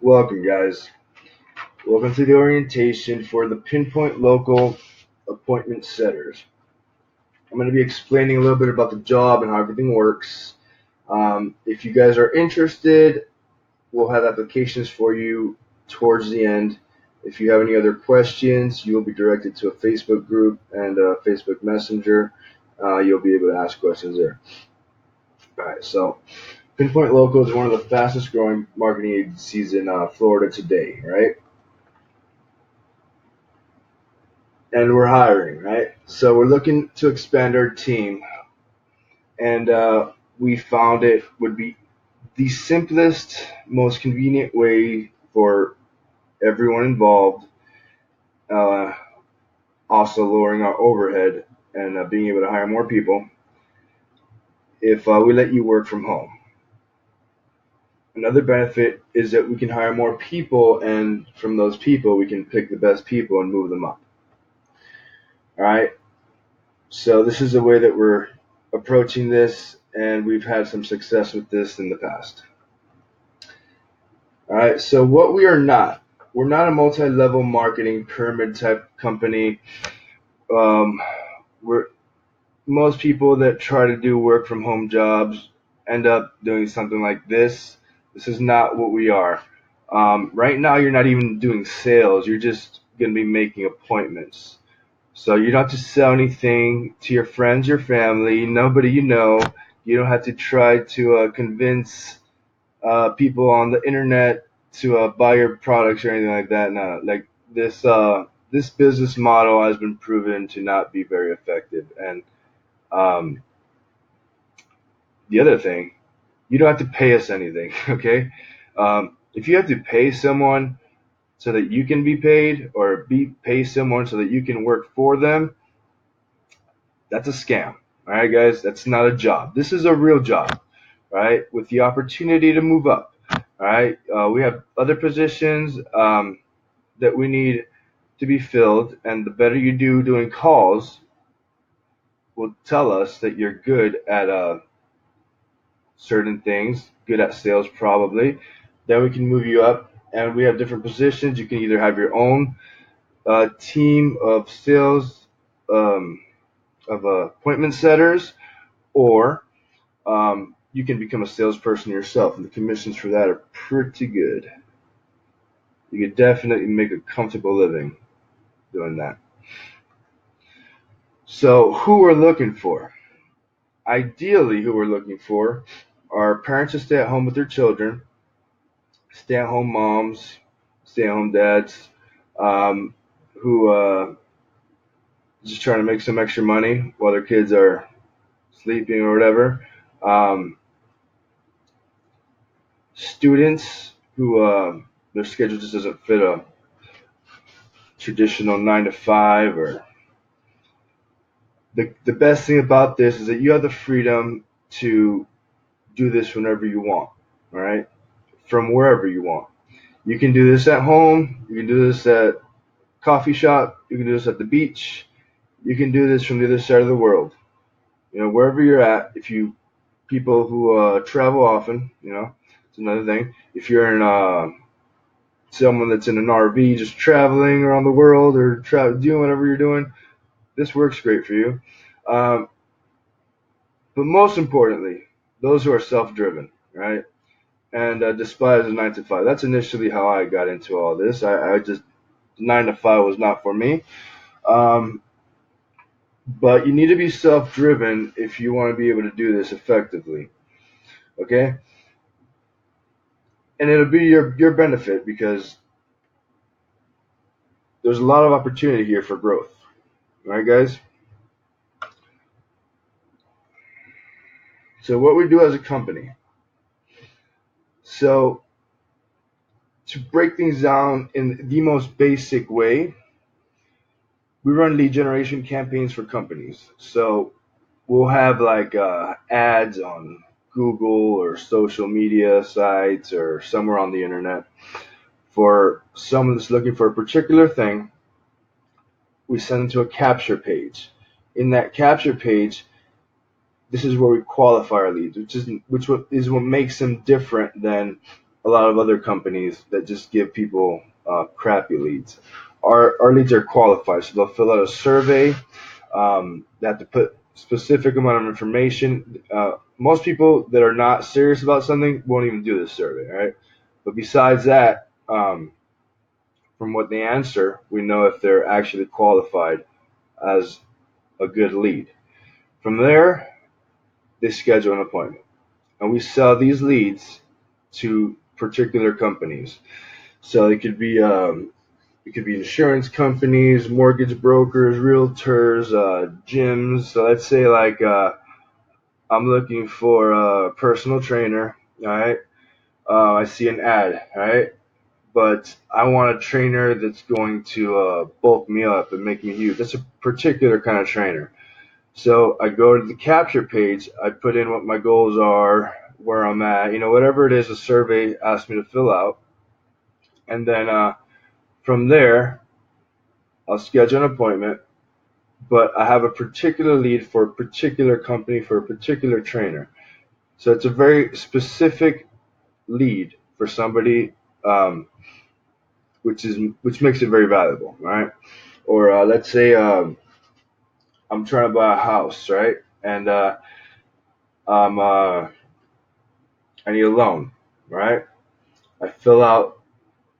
Welcome, guys. Welcome to the orientation for the Pinpoint Local Appointment Setters. I'm going to be explaining a little bit about the job and how everything works. If you guys are interested, we'll have applications for you towards the end. If you have any other questions, you'll be directed to a Facebook group and a Facebook Messenger. You'll be able to ask questions there. All right, so Pinpoint Local is one of the fastest growing marketing agencies in Florida today, right? And we're hiring, right? So we're looking to expand our team, and we found it would be the simplest, most convenient way for everyone involved, uh, also lowering our overhead and being able to hire more people if we let you work from home. Another benefit is that we can hire more people, and from those people, we can pick the best people and move them up. All right. So this is the way that we're approaching this, and we've had some success with this in the past. All right, so what we're not a multi-level marketing pyramid type company. Um, we're Most people that try to do work from home jobs end up doing something like this. This is not what we are. Right now, you're not even doing sales. You're just going to be making appointments. So you don't have to sell anything to your friends, your family, nobody you know. You don't have to try to convince people on the internet to buy your products or anything like that. No, like this business model has been proven to not be very effective. And um, the other thing, you don't have to pay us anything, okay? If you have to pay someone so that you can be paid, or pay someone so that you can work for them, that's a scam. All right, guys, that's not a job. This is a real job, right? With the opportunity to move up. All right, we have other positions that we need to be filled, and the better you do doing calls will tell us that you're good at certain things, good at sales probably. Then we can move you up, and we have different positions. You can either have your own team of sales, um, of appointment setters, or you can become a salesperson yourself, and the commissions for that are pretty good. You could definitely make a comfortable living doing that. So, who we're looking for? Ideally, who we're looking for are parents to stay at home with their children, stay at home moms, stay at home dads, um, who just trying to make some extra money while their kids are sleeping or whatever. Um, Students who their schedule just doesn't fit a traditional 9 to 5. Or the best thing about this is that you have the freedom to do this whenever you want, all right, from wherever you want. You can do this at home, you can do this at coffee shop, you can do this at the beach, you can do this from the other side of the world. Wherever you're at. If you People who travel often, it's another thing. If you're in someone that's in an RV just traveling around the world, or doing whatever you're doing, this works great for you. Um, but most importantly, those who are self-driven, right? And despise a 9 to 5. That's initially how I got into all this. I just 9 to 5 was not for me. Um, but you need to be self-driven if you want to be able to do this effectively. Okay? And it'll be your benefit, because there's a lot of opportunity here for growth. All right, guys? So what we do as a company. So to break things down in the most basic way, we run lead generation campaigns for companies. So we'll have like ads on Google or social media sites or somewhere on the internet for someone that's looking for a particular thing. We send them to a capture page. In that capture page, this is where we qualify our leads, which is what makes them different than a lot of other companies that just give people crappy leads. Our leads are qualified, so they'll fill out a survey. They have to put specific amount of information. Most people that are not serious about something won't even do this survey, right? But besides that, from what they answer, we know if they're actually qualified as a good lead. From there, they schedule an appointment, and we sell these leads to particular companies. So it could be insurance companies, mortgage brokers, realtors, gyms. So let's say like I'm looking for a personal trainer. All right, I see an ad. All right, but I want a trainer that's going to bulk me up and make me huge. That's a particular kind of trainer. So I go to the capture page. I put in what my goals are, where I'm at, whatever it is the survey asked me to fill out, and then from there I'll schedule an appointment. But I have a particular lead for a particular company for a particular trainer. So it's a very specific lead for somebody, um, which makes it very valuable, right? Or let's say I'm trying to buy a house, right? And I'm I need a loan, right? I fill out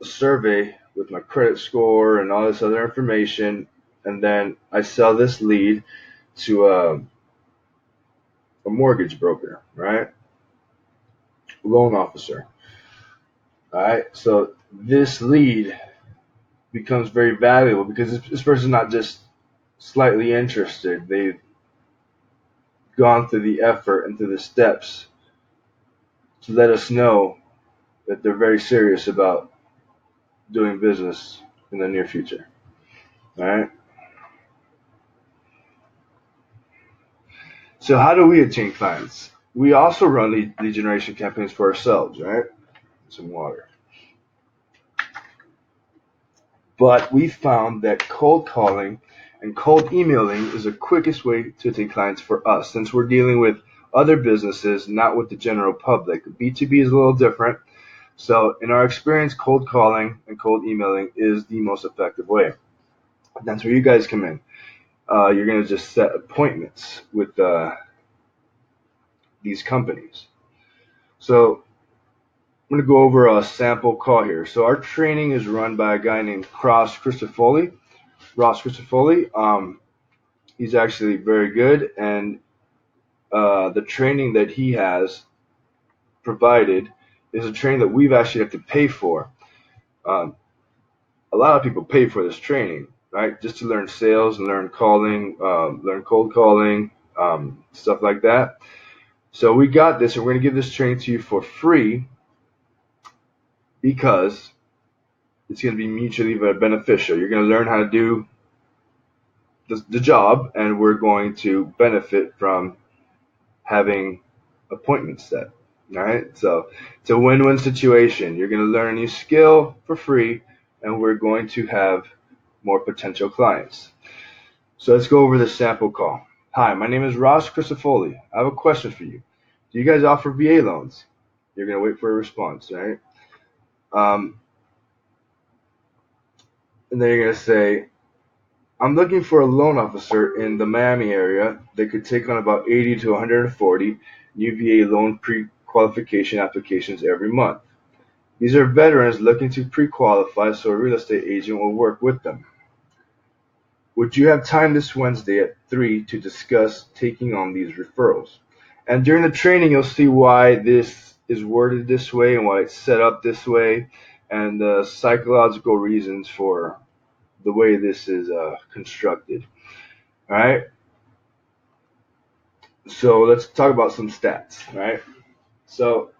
a survey with my credit score and all this other information, and then I sell this lead to a mortgage broker, right? Loan officer. All right, so this lead becomes very valuable because this person's not just slightly interested. They've gone through the effort and through the steps to let us know that they're very serious about doing business in the near future. All right. So how do we attain clients? We also run lead generation campaigns for ourselves, right? Some water. But we found that cold calling and cold emailing is the quickest way to attain clients for us since we're dealing with other businesses, not with the general public. B2B is a little different. So, in our experience, cold calling and cold emailing is the most effective way. That's where you guys come in. You're going to just set appointments with these companies. So, I'm going to go over a sample call here. So, our training is run by a guy named Ross Christofoli. He's actually very good, and the training that he has provided is a training that we've actually had to pay for. Um, a lot of people pay for this training, right? Just to learn sales and learn calling, learn cold calling, stuff like that. So we got this, and we're going to give this training to you for free because it's going to be mutually beneficial. You're going to learn how to do the job, and we're going to benefit from having appointments set. All right, so it's a win-win situation. You're going to learn a new skill for free, and we're going to have more potential clients. So let's go over the sample call. Hi, my name is Ross Christofoli. I have a question for you. Do you guys offer VA loans? You're going to wait for a response, right? Um, and then you're going to say, I'm looking for a loan officer in the Miami area that could take on about 80 to 140 UVA loan pre-qualification applications every month. These are veterans looking to pre-qualify so a real estate agent will work with them. Would you have time this Wednesday at 3 to discuss taking on these referrals? And during the training, you'll see why this is worded this way and why it's set up this way and the psychological reasons for the way this is constructed. All right. So let's talk about some stats. All right. So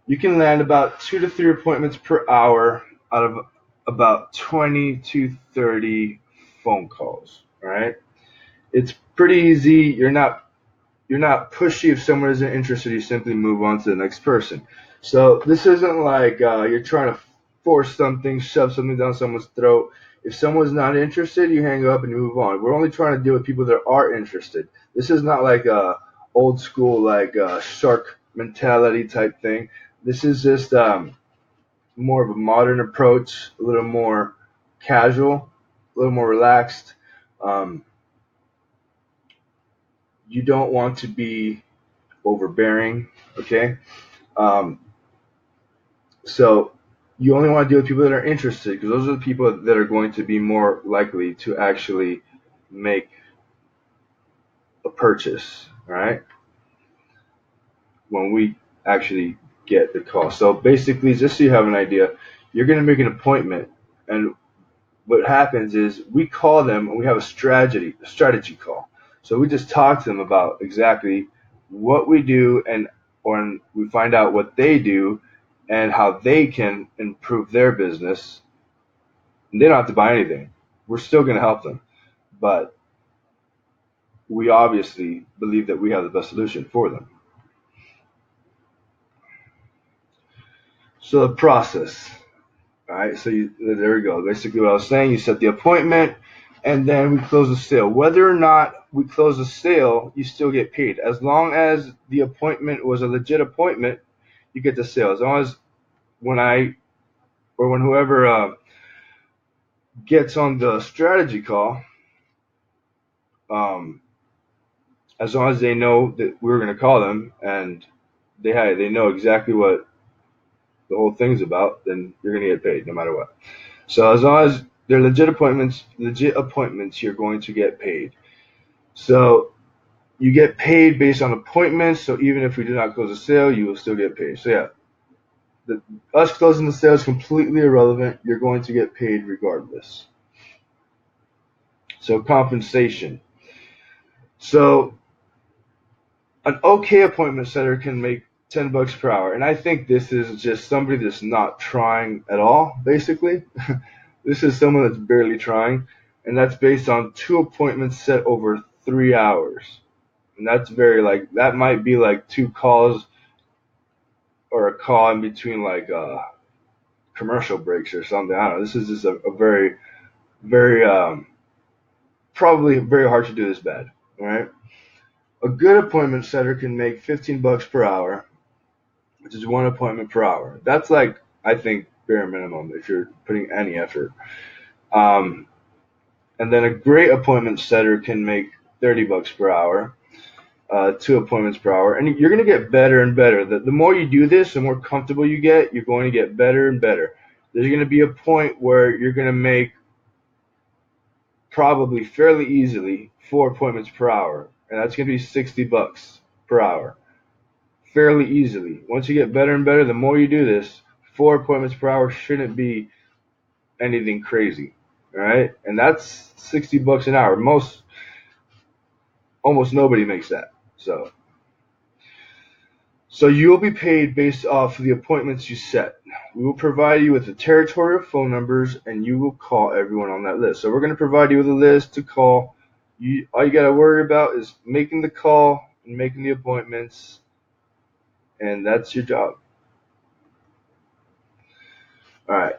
you can land about 2 to 3 appointments per hour out of about 20 to 30 phone calls. All right. It's pretty easy. You're not pushy. If someone isn't interested, you simply move on to the next person. So this isn't like you're trying to force something, shove something down someone's throat. If someone's not interested, you hang up and you move on. We're only trying to deal with people that are interested. This is not like a old school like shark mentality type thing. This is just more of a modern approach, a little more casual, a little more relaxed. Um, you don't want to be overbearing, okay? Um, so you only want to deal with people that are interested because those are the people that are going to be more likely to actually make a purchase, all right? When we actually get the call. So basically, just so you have an idea, you're going to make an appointment, and what happens is we call them and we have a strategy call. So we just talk to them about exactly what we do and or we find out what they do and how they can improve their business. And they don't have to buy anything. We're still going to help them, but we obviously believe that we have the best solution for them. So the process. All right, so there we go. Basically, what I was saying, you set the appointment, and then we close the sale. Whether or not we close the sale, you still get paid. As long as the appointment was a legit appointment, you get the sale. As long as when whoever gets on the strategy call, um, as long as they know that we're going to call them and they know exactly what the whole thing's about, then you're going to get paid no matter what. So as long as they're legit appointments, you're going to get paid. So you get paid based on appointments. So even if we do not close a sale, you will still get paid. So yeah, us closing the sale is completely irrelevant. You're going to get paid regardless. So compensation. So an okay appointment setter can make $10 per hour, and I think this is just somebody that's not trying at all. Basically, this is someone that's barely trying, and that's based on 2 appointments set over 3 hours. And that's that might be like 2 calls or a call in between like commercial breaks or something. I don't know. This is just a very, very probably very hard to do this bad. All right. A good appointment setter can make $15 per hour, which is 1 appointment per hour. That's like I think bare minimum if you're putting any effort. Um, and then a great appointment setter can make $30 per hour, 2 appointments per hour, and you're going to get better and better. The more you do this, the more comfortable you get, you're going to get better and better. There's going to be a point where you're going to make probably fairly easily 4 appointments per hour, and that's going to be $60 per hour, fairly easily. Once you get better and better, the more you do this, 4 appointments per hour shouldn't be anything crazy, all right? And that's $60 an hour. Almost nobody makes that. So you will be paid based off of the appointments you set. We will provide you with the territorial phone numbers, and you will call everyone on that list. So we're going to provide you with a list to call. All you got to worry about is making the call and making the appointments, and that's your job. All right.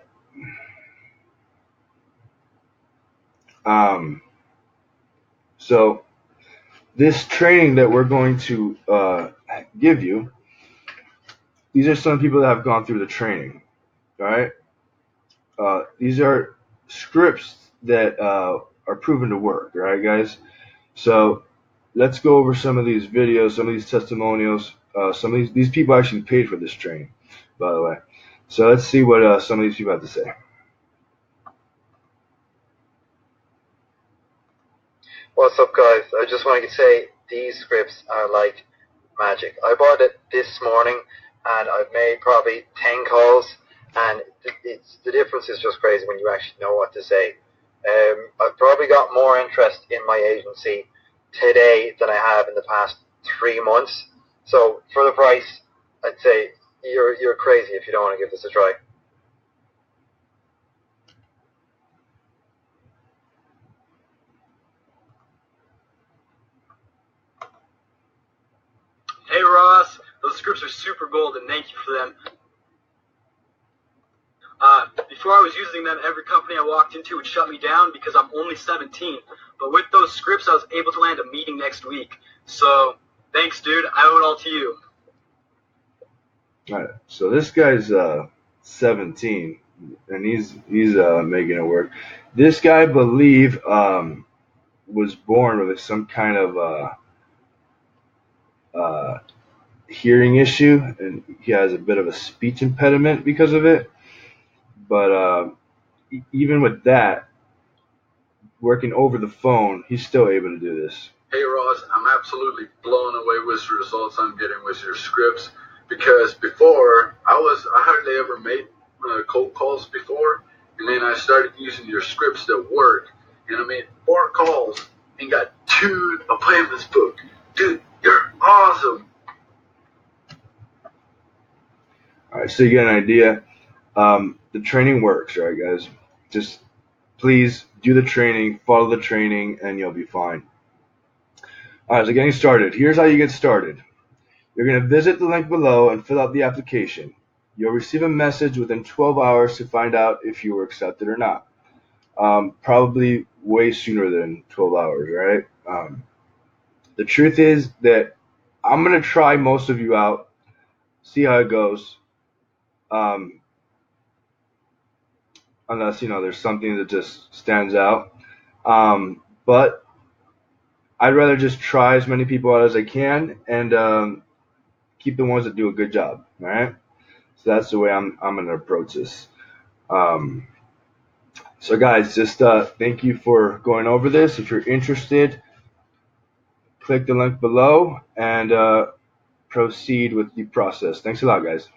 So this training that we're going to give you, these are some people that have gone through the training. All right. These are scripts that are proven to work. All right, guys. So let's go over some of these videos, some of these testimonials. Some of these people actually paid for this training, by the way. So let's see what some of these people have to say. What's up, guys? I just wanted to say these scripts are like magic. I bought it this morning, and I've made probably 10 calls, and the difference is just crazy when you actually know what to say. I've probably got more interest in my agency today than I have in the past 3 months. So for the price, I'd say you're crazy if you don't want to give this a try. Hey Ross, those scripts are super gold and thank you for them. Before I was using them, every company I walked into would shut me down because I'm only 17. But with those scripts, I was able to land a meeting next week. So, thanks dude, I owe it all to you. All right, so this guy's 17, and he's making it work. This guy, I believe, was born with some kind of uh, hearing issue, and he has a bit of a speech impediment because of it. But even with that, working over the phone, he's still able to do this. Hey Ross, I'm absolutely blown away with the results I'm getting with your scripts because before I hardly ever made cold calls before, and then I started using your scripts that work, and I made 4 calls and got 2 appointments booked. Dude, you're awesome. All right, so you get an idea. The training works, right, guys? Just please do the training, follow the training, and you'll be fine. All right, so getting started. Here's how you get started. You're going to visit the link below and fill out the application. You'll receive a message within 12 hours to find out if you were accepted or not. Probably way sooner than 12 hours, right? The truth is that I'm going to try most of you out, see how it goes. Unless, there's something that just stands out. But I'd rather just try as many people out as I can and keep the ones that do a good job, all right? So that's the way I'm going to approach this. So guys, just thank you for going over this. If you're interested, click the link below and proceed with the process. Thanks a lot, guys.